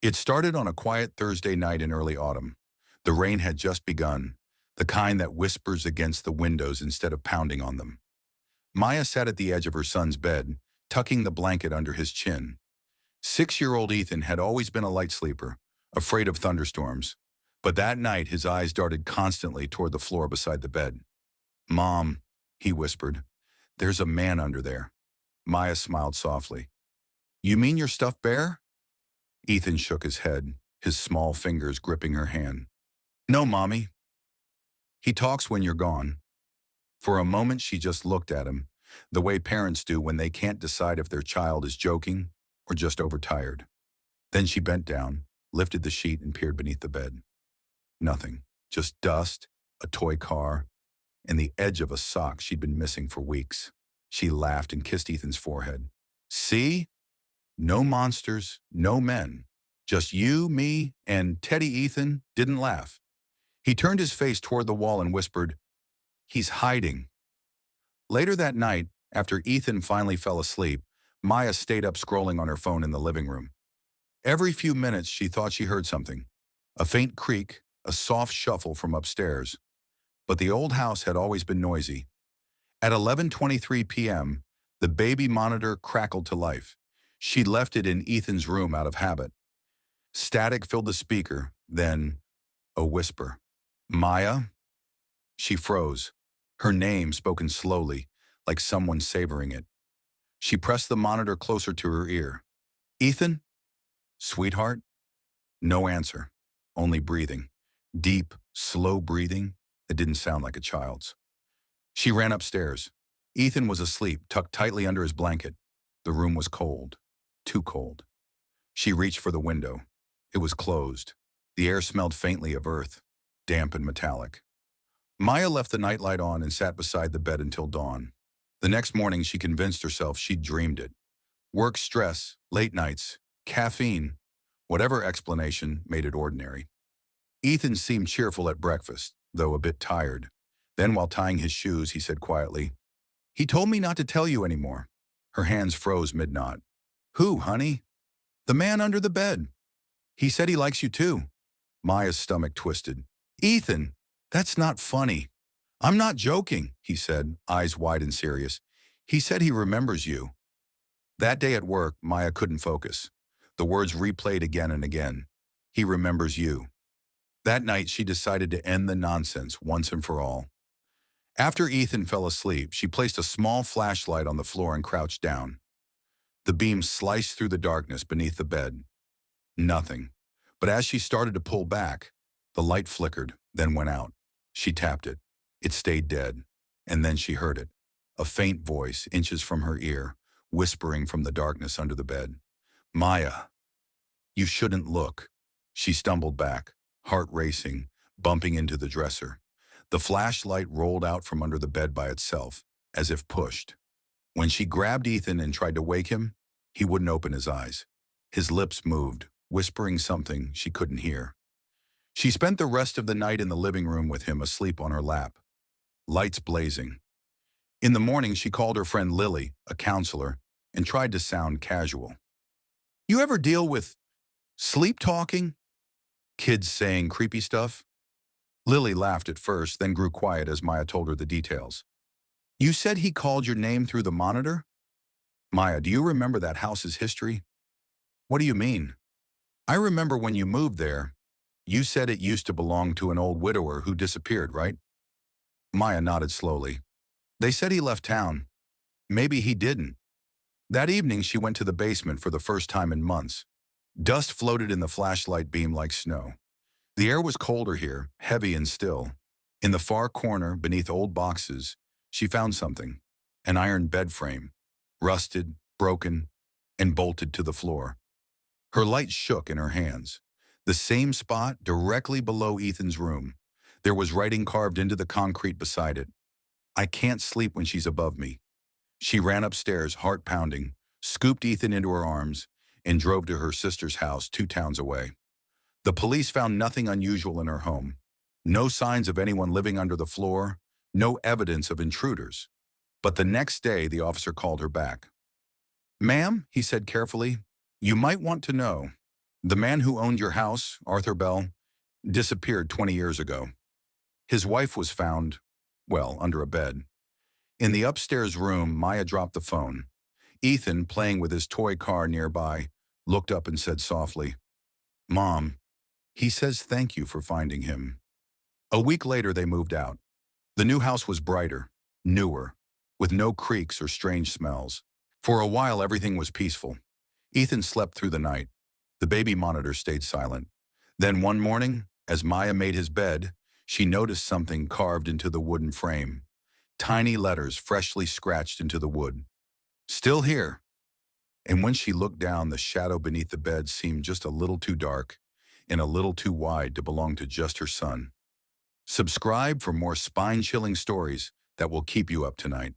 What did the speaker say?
It started on a quiet Thursday night in early autumn. The rain had just begun, the kind that whispers against the windows instead of pounding on them. Maya sat at the edge of her son's bed, tucking the blanket under his chin. 6-year-old Ethan had always been a light sleeper, afraid of thunderstorms. But that night his eyes darted constantly toward the floor beside the bed. "Mom," he whispered, "there's a man under there." Maya smiled softly. "You mean your stuffed bear?" Ethan shook his head, his small fingers gripping her hand. "No, Mommy. He talks when you're gone." For a moment she just looked at him, the way parents do when they can't decide if their child is joking or just overtired. Then she bent down, lifted the sheet and peered beneath the bed. Nothing, just dust, a toy car, and the edge of a sock she'd been missing for weeks. She laughed and kissed Ethan's forehead. "See? No monsters, no men. Just you, me, and Teddy." Ethan didn't laugh. He turned his face toward the wall and whispered, "He's hiding." Later that night, after Ethan finally fell asleep, Maya stayed up scrolling on her phone in the living room. Every few minutes she thought she heard something. A faint creak, a soft shuffle from upstairs. But the old house had always been noisy. At 11:23 p.m., the baby monitor crackled to life. She'd left it in Ethan's room out of habit. Static filled the speaker, then a whisper. "Maya?" She froze, her name spoken slowly, like someone savoring it. She pressed the monitor closer to her ear. "Ethan? Sweetheart?" No answer, only breathing. Deep, slow breathing that didn't sound like a child's. She ran upstairs. Ethan was asleep, tucked tightly under his blanket. The room was cold, too cold. She reached for the window. It was closed. The air smelled faintly of earth, damp and metallic. Maya left the nightlight on and sat beside the bed until dawn. The next morning she convinced herself she'd dreamed it. Work stress, late nights, caffeine, whatever explanation made it ordinary. Ethan seemed cheerful at breakfast, though a bit tired. Then while tying his shoes, he said quietly, "He told me not to tell you anymore." Her hands froze mid-knot. "Who, honey?" "The man under the bed. He said he likes you too." Maya's stomach twisted. "Ethan, that's not funny." "I'm not joking," he said, eyes wide and serious. "He said he remembers you." That day at work, Maya couldn't focus. The words replayed again and again. "He remembers you." That night, she decided to end the nonsense once and for all. After Ethan fell asleep, she placed a small flashlight on the floor and crouched down. The beam sliced through the darkness beneath the bed. Nothing. But as she started to pull back, the light flickered, then went out. She tapped it. It stayed dead. And then she heard it. A faint voice, inches from her ear, whispering from the darkness under the bed. "Maya, you shouldn't look." She stumbled back, heart racing, bumping into the dresser. The flashlight rolled out from under the bed by itself, as if pushed. When she grabbed Ethan and tried to wake him, he wouldn't open his eyes. His lips moved, whispering something she couldn't hear. She spent the rest of the night in the living room with him asleep on her lap, lights blazing. In the morning, she called her friend Lily, a counselor, and tried to sound casual. "You ever deal with sleep talking? Kids saying creepy stuff?" Lily laughed at first, then grew quiet as Maya told her the details. "You said he called your name through the monitor?" "Maya, do you remember that house's history?" "What do you mean?" "I remember when you moved there. You said it used to belong to an old widower who disappeared, right?" Maya nodded slowly. "They said he left town. Maybe he didn't." That evening, she went to the basement for the first time in months. Dust floated in the flashlight beam like snow. The air was colder here, heavy and still. In the far corner, beneath old boxes, she found something. An iron bed frame, rusted, broken, and bolted to the floor. Her light shook in her hands. The same spot directly below Ethan's room. There was writing carved into the concrete beside it. "I can't sleep when she's above me." She ran upstairs, heart pounding, scooped Ethan into her arms, and drove to her sister's house 2 towns away. The police found nothing unusual in her home. No signs of anyone living under the floor, no evidence of intruders. But the next day, the officer called her back. "Ma'am," he said carefully, "you might want to know." The man who owned your house, Arthur Bell, disappeared 20 years ago. His wife was found, well, under a bed. In the upstairs room, Maya dropped the phone. Ethan, playing with his toy car nearby, looked up and said softly, "Mom, he says thank you for finding him." A week later, they moved out. The new house was brighter, newer, with no creaks or strange smells. For a while, everything was peaceful. Ethan slept through the night. The baby monitor stayed silent. Then one morning, as Maya made his bed, she noticed something carved into the wooden frame. Tiny letters freshly scratched into the wood. "Still here." And when she looked down, the shadow beneath the bed seemed just a little too dark and a little too wide to belong to just her son. Subscribe for more spine-chilling stories that will keep you up tonight.